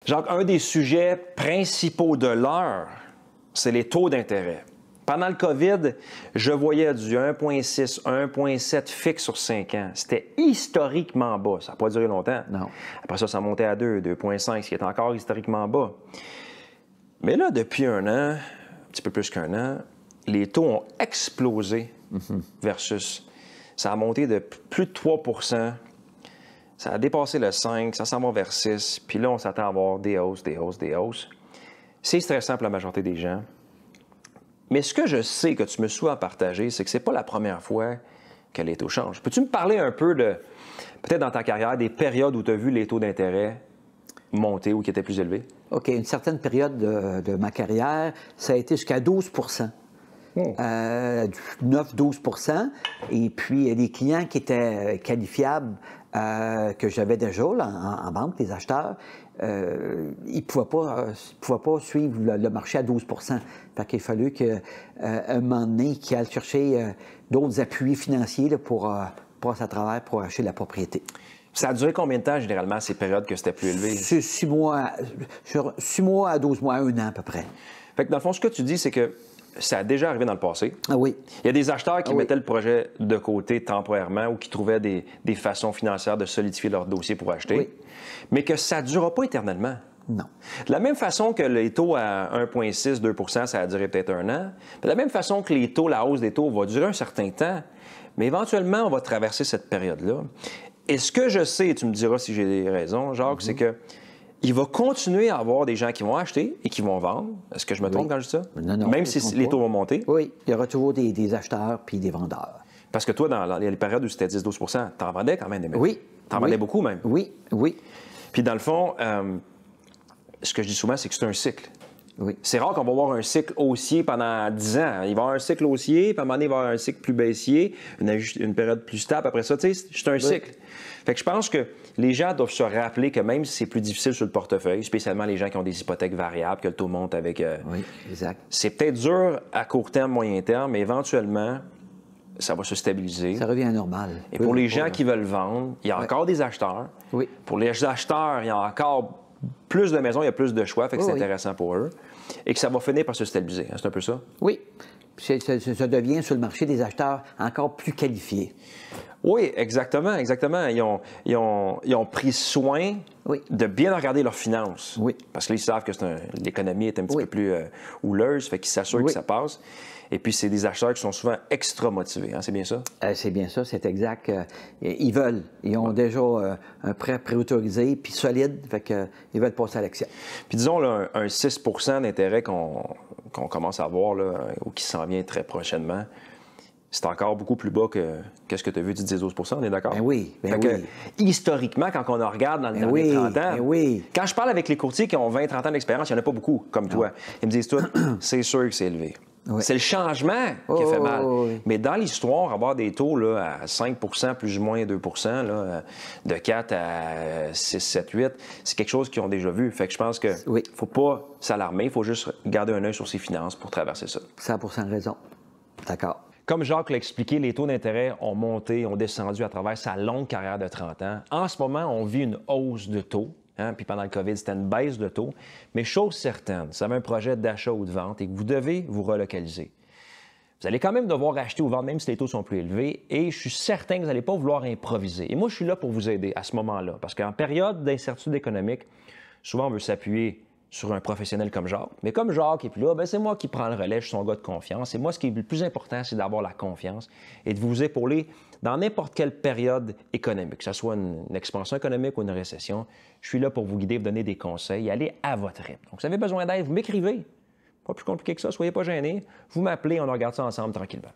Jacques, un des sujets principaux de l'heure, c'est les taux d'intérêt. Pendant le COVID, je voyais du 1,6, 1,7 fixe sur 5 ans. C'était historiquement bas. Ça n'a pas duré longtemps. Non. Après ça, ça montait à 2, 2,5, ce qui est encore historiquement bas. Mais là, depuis un an, un petit peu plus qu'un an, les taux ont explosé versus. Ça a monté de plus de 3 %. Ça a dépassé le 5, ça s'en va vers 6. Puis là, on s'attend à avoir des hausses, des hausses, des hausses. C'est stressant pour la majorité des gens. Mais ce que je sais que tu me sois partagé, c'est que c'est pas la première fois que les taux changent. Peux-tu me parler un peu de, peut-être dans ta carrière, des périodes où tu as vu les taux d'intérêt monter ou qui étaient plus élevés? OK. Une certaine période de ma carrière, ça a été jusqu'à 12 9-12 %. Et puis, les clients qui étaient qualifiables, que j'avais déjà là, en banque, les acheteurs, ils ne pouvaient pas suivre le marché à 12 %. Fait qu'il a fallu qu'un moment donné, qu'ils aillent chercher d'autres appuis financiers là, pour passer à travers pour acheter la propriété. Ça a duré combien de temps, généralement, ces périodes que c'était plus élevé? 6 mois à 12 mois, 1 an à peu près. Fait que dans le fond, ce que tu dis, c'est que ça a déjà arrivé dans le passé. Ah oui. Il y a des acheteurs qui mettaient le projet de côté temporairement ou qui trouvaient des façons financières de solidifier leur dossier pour acheter, Oui. mais que ça ne durera pas éternellement. Non. De la même façon que les taux à 1,6, 2 % ça a duré peut-être un an, de la même façon que les taux, la hausse des taux va durer un certain temps, mais éventuellement, on va traverser cette période-là. Et ce que je sais, et tu me diras si j'ai raison, Jacques, c'est que il va continuer à avoir des gens qui vont acheter et qui vont vendre. Est-ce que je me trompe quand je dis ça? Non, même si les taux vont monter? Oui, il y aura toujours des acheteurs puis des vendeurs. Parce que toi, dans les périodes où c'était 10-12 % t'en vendais quand même des maisons. Oui. T'en vendais beaucoup même. Oui. Puis dans le fond, ce que je dis souvent, c'est que c'est un cycle. Oui. C'est rare qu'on va avoir un cycle haussier pendant 10 ans. Il va y avoir un cycle haussier, puis à un moment donné, il va y avoir un cycle plus baissier, une période plus stable. Après ça, tu sais, c'est un cycle. Fait que je pense que les gens doivent se rappeler que même si c'est plus difficile sur le portefeuille, spécialement les gens qui ont des hypothèques variables, que le taux monte avec... Oui, exact. C'est peut-être dur à court terme, moyen terme, mais éventuellement, ça va se stabiliser. Ça revient à normal. Et pour les gens qui veulent vendre, il y a encore des acheteurs. Oui. Pour les acheteurs, il y a encore plus de maisons, il y a plus de choix, fait que c'est intéressant pour eux. Et que ça va finir par se stabiliser. Hein, c'est un peu ça? Oui. Ça devient sur le marché des acheteurs encore plus qualifiés. Oui, exactement. Ils ont pris soin de bien regarder leurs finances. Oui. Parce qu'ils savent que l'économie est un petit peu plus houleuse, fait qu'ils s'assurent que ça passe. Et puis, c'est des acheteurs qui sont souvent extra motivés. Hein, c'est bien ça? C'est bien ça, c'est exact. Ils veulent. Ils ont déjà un prêt préautorisé puis solide, fait qu'ils veulent passer à l'action. Puis disons, là, un 6 % d'intérêt qu'on commence à avoir, là, ou qui s'en vient très prochainement, c'est encore beaucoup plus bas que ce que tu as vu du 10-12 %, on est d'accord? Ben oui, historiquement, quand on en regarde dans les derniers 30 ans, quand je parle avec les courtiers qui ont 20-30 ans d'expérience, il n'y en a pas beaucoup comme toi. Ils me disent tout, c'est sûr que c'est élevé. Oui. C'est le changement qui a fait mal. Mais dans l'histoire, avoir des taux là, à 5 % plus ou moins 2 % là, de 4 à 6, 7, 8, c'est quelque chose qu'ils ont déjà vu. Fait que je pense qu'il ne faut pas s'alarmer, il faut juste garder un œil sur ses finances pour traverser ça. 100% raison. D'accord. Comme Jacques l'a expliqué, les taux d'intérêt ont monté, ont descendu à travers sa longue carrière de 30 ans. En ce moment, on vit une hausse de taux. Hein, puis pendant le COVID, c'était une baisse de taux. Mais chose certaine, si vous avez un projet d'achat ou de vente et que vous devez vous relocaliser, vous allez quand même devoir acheter ou vendre, même si les taux sont plus élevés. Et je suis certain que vous n'allez pas vouloir improviser. Et moi, je suis là pour vous aider à ce moment-là. Parce qu'en période d'incertitude économique, souvent, on veut s'appuyer sur un professionnel comme Jacques. Mais comme Jacques est plus là, c'est moi qui prends le relais, je suis son gars de confiance. Et moi, ce qui est le plus important, c'est d'avoir la confiance et de vous épauler dans n'importe quelle période économique, que ce soit une expansion économique ou une récession. Je suis là pour vous guider, vous donner des conseils, aller à votre rythme. Donc, si vous avez besoin d'aide, vous m'écrivez. Pas plus compliqué que ça, soyez pas gênés. Vous m'appelez, on regarde ça ensemble tranquillement.